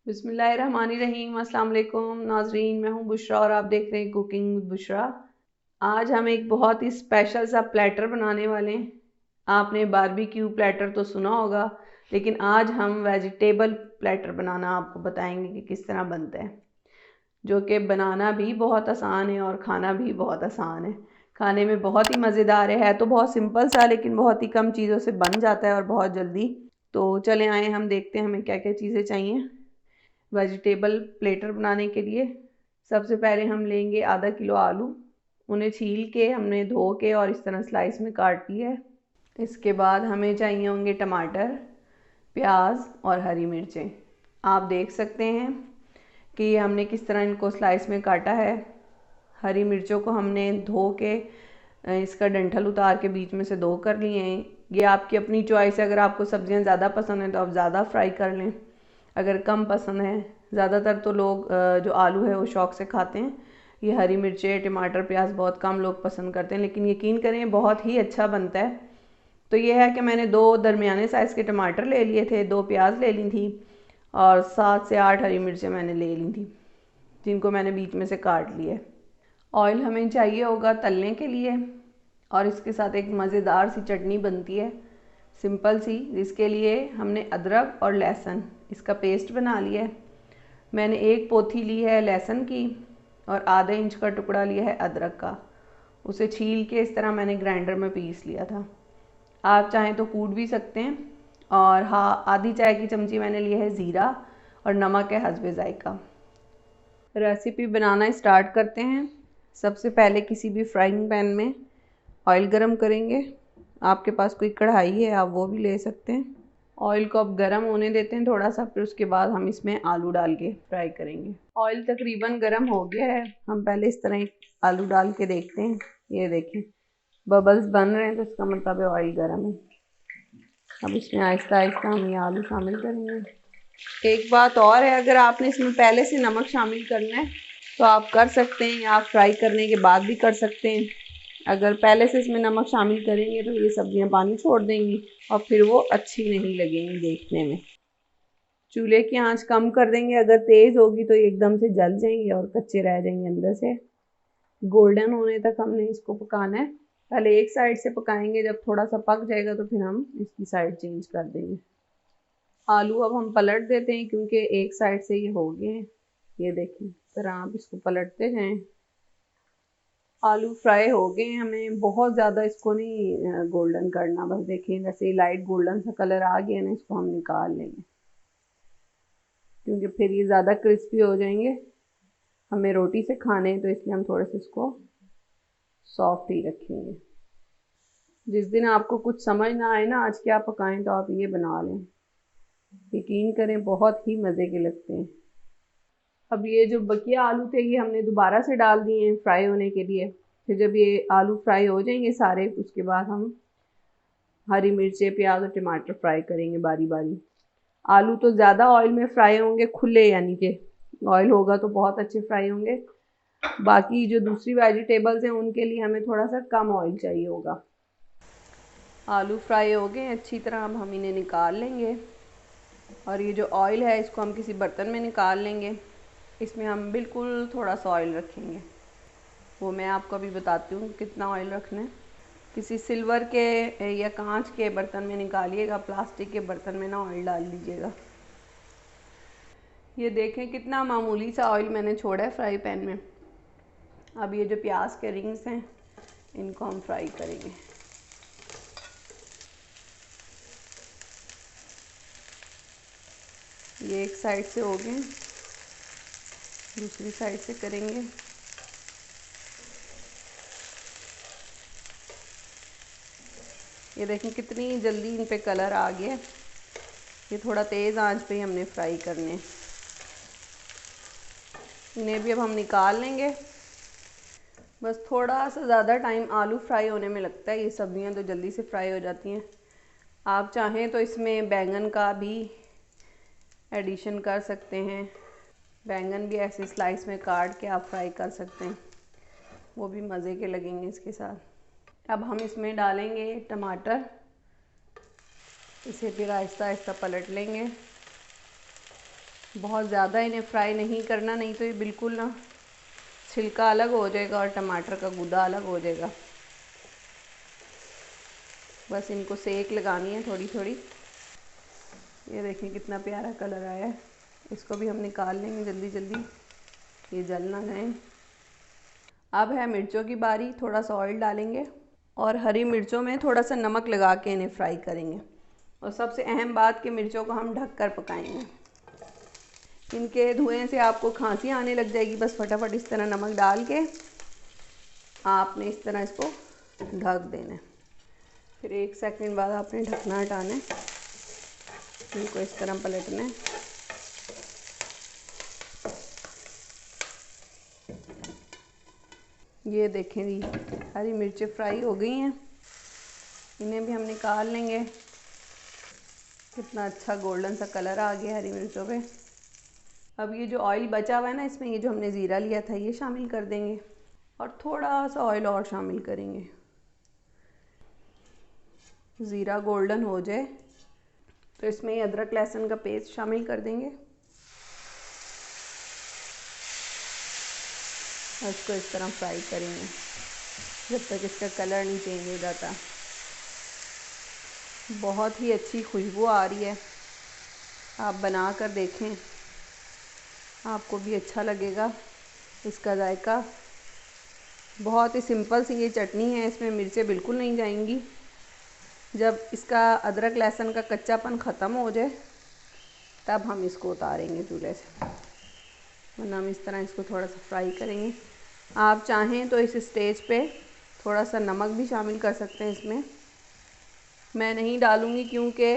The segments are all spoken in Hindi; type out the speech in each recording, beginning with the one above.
बिस्मिल्लाहिर्रहमानिर्रहीम। अस्सलाम वालेकुम नाजरीन, मैं हूं बुशरा और आप देख रहे हैं कुकिंग विद बुशरा। आज हम एक बहुत ही स्पेशल सा प्लेटर बनाने वाले हैं। आपने बारबेक्यू प्लेटर तो सुना होगा, लेकिन आज हम वेजिटेबल प्लेटर बनाना आपको बताएंगे कि किस तरह बनता है, जो कि बनाना भी बहुत आसान है और खाना भी बहुत आसान है। खाने में बहुत ही मज़ेदार है तो बहुत सिंपल सा, लेकिन बहुत ही कम चीज़ों से बन जाता है और बहुत जल्दी। तो चले आए हम देखते हैं हमें क्या क्या चीज़ें चाहिए वेजिटेबल प्लेटर बनाने के लिए। सबसे पहले हम लेंगे आधा किलो आलू। उन्हें छील के हमने धो के और इस तरह स्लाइस में काट लिया है। इसके बाद हमें चाहिए होंगे टमाटर, प्याज और हरी मिर्चें। आप देख सकते हैं कि हमने किस तरह इनको स्लाइस में काटा है। हरी मिर्चों को हमने धो के इसका डंठल उतार के बीच में से दो कर लिए हैं। ये आपकी अपनी चॉइस है, अगर आपको सब्जियां ज़्यादा पसंद हैं तो आप ज़्यादा फ्राई कर लें, अगर कम पसंद है। ज़्यादातर तो लोग जो आलू है वो शौक़ से खाते हैं। ये हरी मिर्चें, टमाटर, प्याज बहुत कम लोग पसंद करते हैं, लेकिन यकीन करें बहुत ही अच्छा बनता है। तो ये है कि मैंने 2 दरमियाने साइज़ के टमाटर ले लिए थे, 2 प्याज ले ली थी और 7 से 8 हरी मिर्चें मैंने ले ली थी, जिनको मैंने बीच में से काट लिया। ऑयल हमें चाहिए होगा तलने के लिए, और इसके साथ एक मज़ेदार सी चटनी बनती है सिंपल सी, जिसके लिए हमने अदरक और लहसुन इसका पेस्ट बना लिया है। मैंने एक पोथी ली है लहसुन की और आधे इंच का टुकड़ा लिया है अदरक का। उसे छील के इस तरह मैंने ग्राइंडर में पीस लिया था। आप चाहें तो कूट भी सकते हैं। और हाँ, आधी चाय की चमची मैंने लिया है ज़ीरा और नमक है हस्बे ज़ायका। रेसिपी बनाना स्टार्ट करते हैं। सबसे पहले किसी भी फ्राइंग पैन में ऑयल गरम करेंगे। आपके पास कोई कढ़ाई है आप वो भी ले सकते हैं। ऑयल को अब गरम होने देते हैं थोड़ा सा, फिर उसके बाद हम इसमें आलू डाल के फ्राई करेंगे। ऑयल तकरीबन गरम हो गया है। हम पहले इस तरह एक आलू डाल के देखते हैं। ये देखें बबल्स बन रहे हैं, तो इसका मतलब है ऑयल गरम है। अब इसमें आहिस्ता आहिस्ता हम ये आलू शामिल करेंगे। एक बात और है, अगर आपने इसमें पहले से नमक शामिल करना है तो आप कर सकते हैं, या आप फ्राई करने के बाद भी कर सकते हैं। अगर पहले से इसमें नमक शामिल करेंगे तो ये सब्जियां पानी छोड़ देंगी और फिर वो अच्छी नहीं लगेंगी देखने में। चूल्हे की आंच कम कर देंगे, अगर तेज़ होगी तो ये एकदम से जल जाएंगे और कच्चे रह जाएंगे अंदर से। गोल्डन होने तक हमने इसको पकाना है। पहले एक साइड से पकाएंगे, जब थोड़ा सा पक जाएगा तो फिर हम इसकी साइड चेंज कर देंगे। आलू अब हम पलट देते हैं क्योंकि एक साइड से ये हो गए हैं। ये देखें तरह आप इसको पलटते जाएं। आलू फ्राई हो गए हैं, हमें बहुत ज़्यादा इसको नहीं गोल्डन करना, बस देखें वैसे लाइट गोल्डन सा कलर आ गया ना, इसको हम निकाल लेंगे क्योंकि फिर ये ज़्यादा क्रिस्पी हो जाएंगे। हमें रोटी से खाने हैं तो इसलिए हम थोड़े से इसको सॉफ्ट ही रखेंगे। जिस दिन आपको कुछ समझ ना आए ना आज क्या पकाएं, तो आप ये बना लें, यकीन करें बहुत ही मज़े के लगते हैं। अब ये जो बकिया आलू थे ये हमने दोबारा से डाल दिए हैं फ्राई होने के लिए। फिर जब ये आलू फ्राई हो जाएंगे सारे, उसके बाद हम हरी मिर्चें, प्याज और टमाटर फ्राई करेंगे बारी बारी। आलू तो ज़्यादा ऑयल में फ्राई होंगे, खुले यानी कि ऑयल होगा तो बहुत अच्छे फ्राई होंगे। बाकी जो दूसरी वेजिटेबल्स हैं उनके लिए हमें थोड़ा सा कम ऑयल चाहिए होगा। आलू फ्राई हो गए अच्छी तरह, अब हम इन्हें निकाल लेंगे और ये जो ऑयल है इसको हम किसी बर्तन में निकाल लेंगे। इसमें हम बिल्कुल थोड़ा सा ऑयल रखेंगे, वो मैं आपको अभी बताती हूँ कितना ऑयल रखना है। किसी सिल्वर के या कांच के बर्तन में निकालिएगा, प्लास्टिक के बर्तन में ना ऑयल डाल लीजिएगा। ये देखें कितना मामूली सा ऑयल मैंने छोड़ा है फ्राई पैन में। अब ये जो प्याज के रिंग्स हैं इनको हम फ्राई करेंगे। ये एक साइड से हो गए, दूसरी साइड से करेंगे। ये देखें कितनी जल्दी इन पे कलर आ गया। ये थोड़ा तेज़ आंच पे ही हमने फ्राई करने। इन्हें भी अब हम निकाल लेंगे। बस थोड़ा सा ज़्यादा टाइम आलू फ्राई होने में लगता है, ये सब्जियां तो जल्दी से फ्राई हो जाती हैं। आप चाहें तो इसमें बैंगन का भी एडिशन कर सकते हैं। बैंगन भी ऐसे स्लाइस में काट के आप फ्राई कर सकते हैं, वो भी मज़े के लगेंगे इसके साथ। अब हम इसमें डालेंगे टमाटर, इसे फिर आहिस्ता आहिस्ता पलट लेंगे। बहुत ज़्यादा इन्हें फ्राई नहीं करना, नहीं तो ये बिल्कुल ना छिलका अलग हो जाएगा और टमाटर का गूदा अलग हो जाएगा। बस इनको सेक लगानी है थोड़ी थोड़ी। ये देखिए कितना प्यारा कलर आया है। इसको भी हम निकाल लेंगे जल्दी जल्दी, ये जल ना जाए। अब है मिर्चों की बारी। थोड़ा सा ऑयल डालेंगे और हरी मिर्चों में थोड़ा सा नमक लगा के इन्हें फ्राई करेंगे। और सबसे अहम बात कि मिर्चों को हम ढक कर पकाएंगे। इनके धुएं से आपको खांसी आने लग जाएगी। बस फटाफट इस तरह नमक डाल के आपने इस तरह इसको ढक देना है। फिर 1 सेकंड बाद आपने ढकना हटाना है, इनको इस तरह पलटना है। ये देखें जी, हरी मिर्चें फ्राई हो गई हैं। इन्हें भी हम निकाल लेंगे। कितना अच्छा गोल्डन सा कलर आ गया हरी मिर्चों पे। अब ये जो ऑयल बचा हुआ है ना, इसमें ये जो हमने ज़ीरा लिया था ये शामिल कर देंगे और थोड़ा सा ऑयल और शामिल करेंगे। ज़ीरा गोल्डन हो जाए तो इसमें ये अदरक लहसुन का पेस्ट शामिल कर देंगे और इसको इस तरह फ्राई करेंगे जब तक इसका कलर नहीं चेंज हो जाता। बहुत ही अच्छी खुशबू आ रही है, आप बना कर देखें, आपको भी अच्छा लगेगा इसका जायका। बहुत ही सिंपल सी ये चटनी है, इसमें मिर्चें बिल्कुल नहीं जाएंगी। जब इसका अदरक लहसुन का कच्चापन ख़त्म हो जाए तब हम इसको उतारेंगे चूल्हे से, वरना हम इस तरह इसको थोड़ा सा फ्राई करेंगे। आप चाहें तो इस स्टेज पे थोड़ा सा नमक भी शामिल कर सकते हैं इसमें। मैं नहीं डालूँगी क्योंकि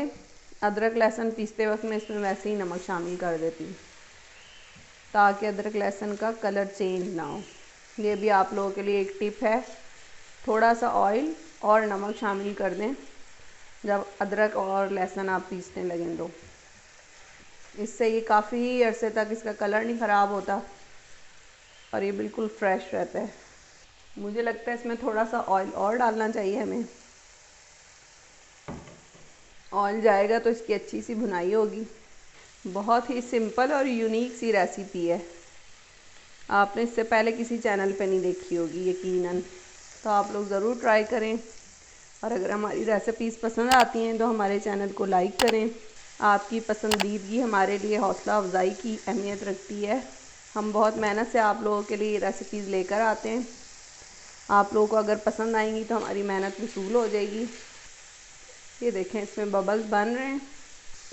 अदरक लहसुन पीसते वक्त मैं इसमें वैसे ही नमक शामिल कर देती हूँ ताकि अदरक लहसुन का कलर चेंज ना हो। ये भी आप लोगों के लिए एक टिप है। थोड़ा सा ऑयल और नमक शामिल कर दें जब अदरक और लहसुन आप पीसने लगें तो। इससे ये काफ़ी अरसे तक इसका कलर नहीं ख़राब होता और ये बिल्कुल फ्रेश रहता है। मुझे लगता है इसमें थोड़ा सा ऑयल और डालना चाहिए हमें। ऑयल जाएगा तो इसकी अच्छी सी भुनाई होगी। बहुत ही सिंपल और यूनिक सी रेसिपी है, आपने इससे पहले किसी चैनल पे नहीं देखी होगी यकीनन। तो आप लोग ज़रूर ट्राई करें और अगर हमारी रेसिपीज़ पसंद आती हैं तो हमारे चैनल को लाइक करें। आपकी पसंदीदगी हमारे लिए हौसला अफजाई की अहमियत रखती है। हम बहुत मेहनत से आप लोगों के लिए रेसिपीज़ लेकर आते हैं। आप लोगों को अगर पसंद आएंगी तो हमारी मेहनत वसूल हो जाएगी। ये देखें इसमें बबल्स बन रहे हैं,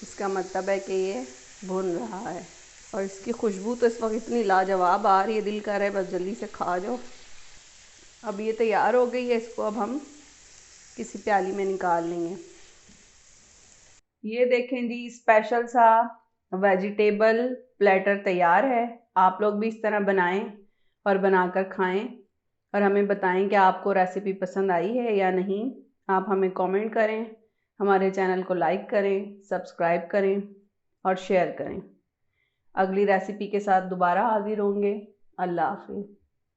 इसका मतलब है कि ये भुन रहा है। और इसकी खुशबू तो इस वक्त इतनी लाजवाब आ रही है, दिल कर रहा है बस जल्दी से खा जाओ। अब ये तैयार हो गई है, इसको अब हम किसी प्याली में निकाल लेंगे। ये देखें जी, स्पेशल सा वेजिटेबल प्लेटर तैयार है। आप लोग भी इस तरह बनाएं और बनाकर खाएं और हमें बताएं कि आपको रेसिपी पसंद आई है या नहीं। आप हमें कमेंट करें, हमारे चैनल को लाइक करें, सब्सक्राइब करें और शेयर करें। अगली रेसिपी के साथ दोबारा हाजिर होंगे। अल्लाह हाफिज़।